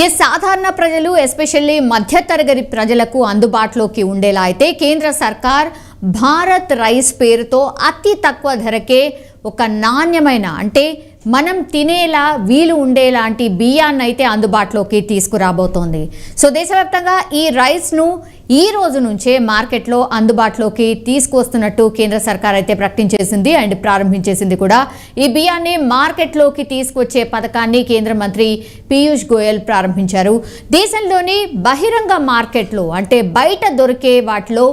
ఈ సాధారణ ప్రజలు ఎస్పెషల్లీ మధ్యతరగతి ప్రజలకు అందుబాటులోకి ఉండేలా అయితే కేంద్ర సర్కార్ భారత్ రైస్ పేరుతో అతి తక్కువ ధరకే ఒక నాణ్యమైన అంటే మనం తినేలా వీలు ఉండేలాంటి బియ్యాన్ని అయితే అందుబాటులోకి తీసుకురాబోతోంది. సో దేశవ్యాప్తంగా ఈ రైస్ను ఈ రోజు నుంచే మార్కెట్లో అందుబాటులోకి తీసుకొస్తున్నట్టు కేంద్ర సర్కార్ అయితే ప్రకటించేసింది అండ్ ప్రారంభించేసింది కూడా. ఈ బియ్యాన్ని మార్కెట్లోకి తీసుకొచ్చే పథకాన్ని కేంద్ర మంత్రి పీయూష్ గోయల్ ప్రారంభించారు. దేశంలోని బహిరంగ మార్కెట్లో అంటే బయట దొరికే వాటిలో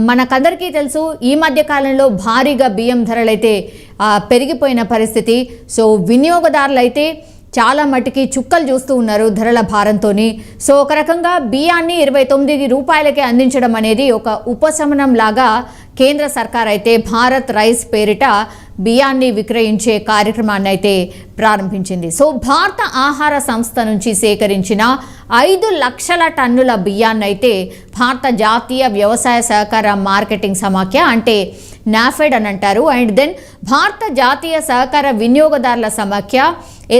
మనకందరికీ తెలుసు ఈ మధ్య కాలంలో భారీగా బియ్యం ధరలైతే పెరిగిపోయిన పరిస్థితి. సో వినియోగదారులు అయితే చాలా మటుకి చుక్కలు చూస్తూ ఉన్నారు ధరల భారంతోని. సో ఒక రకంగా బియ్యాన్ని 29 రూపాయలకే అందించడం అనేది ఒక ఉపశమనం లాగా కేంద్ర సర్కార్ అయితే భారత్ రైస్ పేరిట బియ్యాన్ని విక్రయించే కార్యక్రమాన్ని అయితే ప్రారంభించింది. సో భారత ఆహార సంస్థ నుంచి సేకరించిన 5 లక్షల టన్నుల బియ్యాన్ని అయితే భారత జాతీయ వ్యవసాయ సహకార మార్కెటింగ్ సమాఖ్య అంటే నాఫెడ్ అని అంటారు. అండ్ దెన్ భారత జాతీయ సహకార వినియోగదారుల సమాఖ్య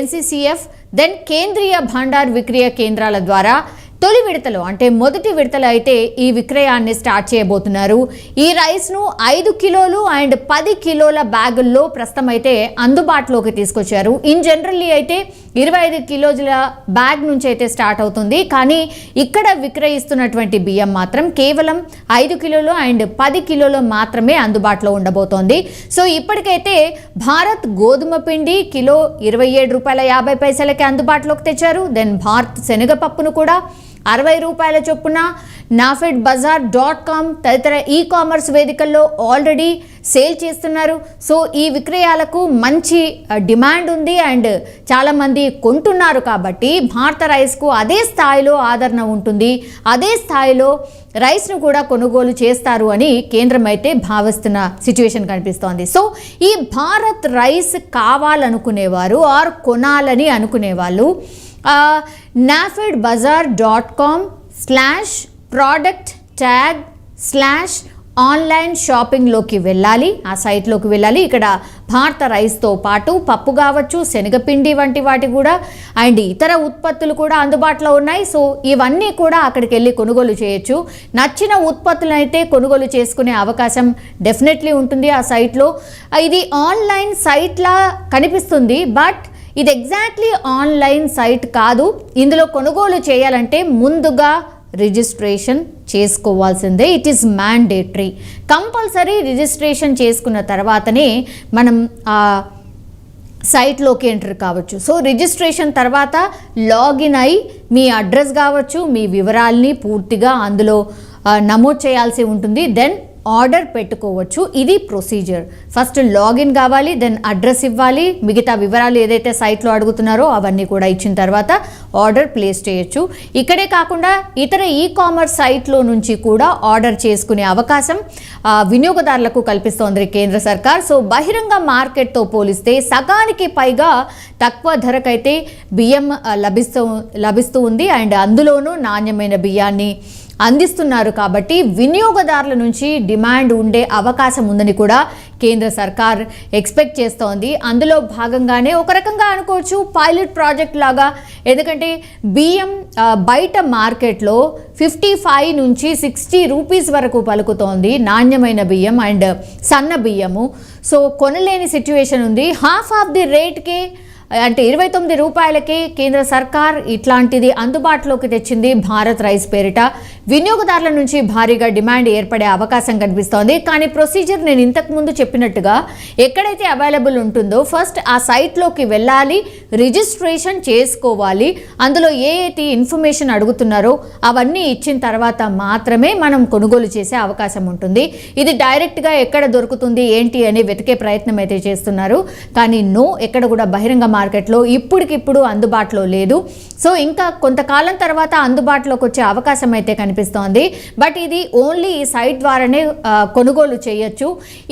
NCCF దెన్ కేంద్రీయ భండార్ విక్రయ కేంద్రాల ద్వారా తొలి విడతలో అంటే మొదటి విడతలో అయితే ఈ విక్రయాన్ని స్టార్ట్ చేయబోతున్నారు. ఈ రైస్ను 5 కిలోలు అండ్ 10 కిలోల బ్యాగుల్లో ప్రస్తుతం అయితే అందుబాటులోకి తీసుకొచ్చారు. ఇన్ జనరల్లీ అయితే 25 కిలోల బ్యాగ్ నుంచి అయితే స్టార్ట్ అవుతుంది. కానీ ఇక్కడ విక్రయిస్తున్నటువంటి బియ్యం మాత్రం కేవలం 5 కిలోలు అండ్ 10 కిలోలు మాత్రమే అందుబాటులో ఉండబోతోంది. సో ఇప్పటికైతే భారత్ గోధుమ పిండి కిలో 27.50 అందుబాటులోకి తెచ్చారు. దెన్ భారత్ శనగపప్పును కూడా 60 రూపాయల చొప్పున nafedbazaar.com తదితర కామర్స్ వేదికల్లో ఆల్రెడీ సేల్ చేస్తున్నారు. సో ఈ విక్రయాలకు మంచి డిమాండ్ ఉంది అండ్ చాలామంది కొంటున్నారు కాబట్టి భారత రైస్కు అదే స్థాయిలో ఆదరణ ఉంటుంది, అదే స్థాయిలో రైస్ను కూడా కొనుగోలు చేస్తారు అని కేంద్రం అయితే భావిస్తున్న సిచ్యువేషన్ కనిపిస్తోంది. సో ఈ భారత్ రైస్ కావాలనుకునేవారు ఆర్ కొనాలని అనుకునేవాళ్ళు nafedbazaar.com/product/ఆన్లైన్ షాపింగ్లోకి వెళ్ళాలి. ఆ సైట్లోకి వెళ్ళాలి. ఇక్కడ భారత రైస్తో పాటు పప్పు కావచ్చు, శనగపిండి వంటి వాటి కూడా అండ్ ఇతర ఉత్పత్తులు కూడా అందుబాటులో ఉన్నాయి. సో ఇవన్నీ కూడా అక్కడికి వెళ్ళి కొనుగోలు చేయొచ్చు. నచ్చిన ఉత్పత్తులను అయితే కొనుగోలు చేసుకునే అవకాశం డెఫినెట్లీ ఉంటుంది ఆ సైట్లో. ఇది ఆన్లైన్ సైట్లా కనిపిస్తుంది, బట్ ఇది ఎగ్జాక్ట్లీ ఆన్లైన్ సైట్ కాదు. ఇందులో కొనుగోలు చేయాలంటే ముందుగా రిజిస్ట్రేషన్ చేసుకోవాల్సిందే. It is mandatory. Compulsory registration చేసుకున్న తర్వాతనే మనం సైట్లోకి ఎంటర్ కావచ్చు. సో రిజిస్ట్రేషన్ తర్వాత లాగిన్ అయి మీ అడ్రస్ కావచ్చు, మీ వివరాల్ని పూర్తిగా అందులో నమోదు చేయాల్సి ఉంటుంది. దెన్ ఆర్డర్ పెట్టుకోవచ్చు. ఇది ప్రొసీజర్. ఫస్ట్ లాగిన్ కావాలి, దెన్ అడ్రస్ ఇవ్వాలి, మిగతా వివరాలు ఏదైతే సైట్లో అడుగుతున్నారో అవన్నీ కూడా ఇచ్చిన తర్వాత ఆర్డర్ ప్లేస్ చేయొచ్చు. ఇక్కడే కాకుండా ఇతర కామర్స్ సైట్లో నుంచి కూడా ఆర్డర్ చేసుకునే అవకాశం వినియోగదారులకు కల్పిస్తోంది కేంద్ర సర్కార్. సో బహిరంగ మార్కెట్తో పోలిస్తే సగానికి పైగా తక్కువ ధరకైతే బియ్యం లభిస్తూ ఉంది అండ్ అందులోనూ నాణ్యమైన బియ్యాన్ని అందిస్తున్నారు. కాబట్టి వినియోగదారుల నుంచి డిమాండ్ ఉండే అవకాశం ఉందని కూడా కేంద్ర సర్కార్ ఎక్స్పెక్ట్ చేస్తోంది. అందులో భాగంగానే ఒక రకంగా అనుకోవచ్చు పైలట్ ప్రాజెక్ట్ లాగా. ఎందుకంటే బియ్యం బయట మార్కెట్లో 55 నుంచి 60 రూపీస్ వరకు పలుకుతోంది నాణ్యమైన బియ్యం అండ్ సన్న బియ్యము. సో కొనలేని సిచ్యువేషన్ ఉంది. హాఫ్ ఆఫ్ ది రేట్కే అంటే 29 రూపాయలకే కేంద్ర సర్కార్ ఇట్లాంటిది అందుబాటులోకి తెచ్చింది భారత్ రైస్ పేరిట. వినియోగదారుల నుంచి భారీగా డిమాండ్ ఏర్పడే అవకాశం కనిపిస్తోంది. కానీ ప్రొసీజర్ నేను ఇంతకుముందు చెప్పినట్టుగా ఎక్కడైతే అవైలబుల్ ఉంటుందో ఫస్ట్ ఆ సైట్లోకి వెళ్ళాలి, రిజిస్ట్రేషన్ చేసుకోవాలి. అందులో అయితే ఇన్ఫర్మేషన్ అడుగుతున్నారో అవన్నీ ఇచ్చిన తర్వాత మాత్రమే మనం కొనుగోలు చేసే అవకాశం ఉంటుంది. ఇది డైరెక్ట్గా ఎక్కడ దొరుకుతుంది ఏంటి అని వెతికే ప్రయత్నం అయితే చేస్తున్నారు. కానీ ఎక్కడ కూడా బహిరంగ మార్కెట్లో ఇప్పటికిప్పుడు అందుబాటులో లేదు. సో ఇంకా కొంతకాలం తర్వాత అందుబాటులోకి వచ్చే అవకాశం అయితే కనిపిస్తోంది. బట్ ఇది ఓన్లీ ఈ సైట్ ద్వారానే కొనుగోలు చేయొచ్చు.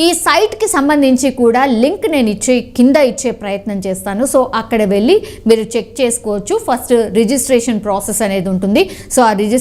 ఈ సైట్కి సంబంధించి కూడా లింక్ నేను కింద ఇచ్చే ప్రయత్నం చేస్తాను. సో అక్కడ వెళ్ళి మీరు చెక్ చేసుకోవచ్చు. ఫస్ట్ రిజిస్ట్రేషన్ ప్రాసెస్ అనేది ఉంటుంది. సో ఆ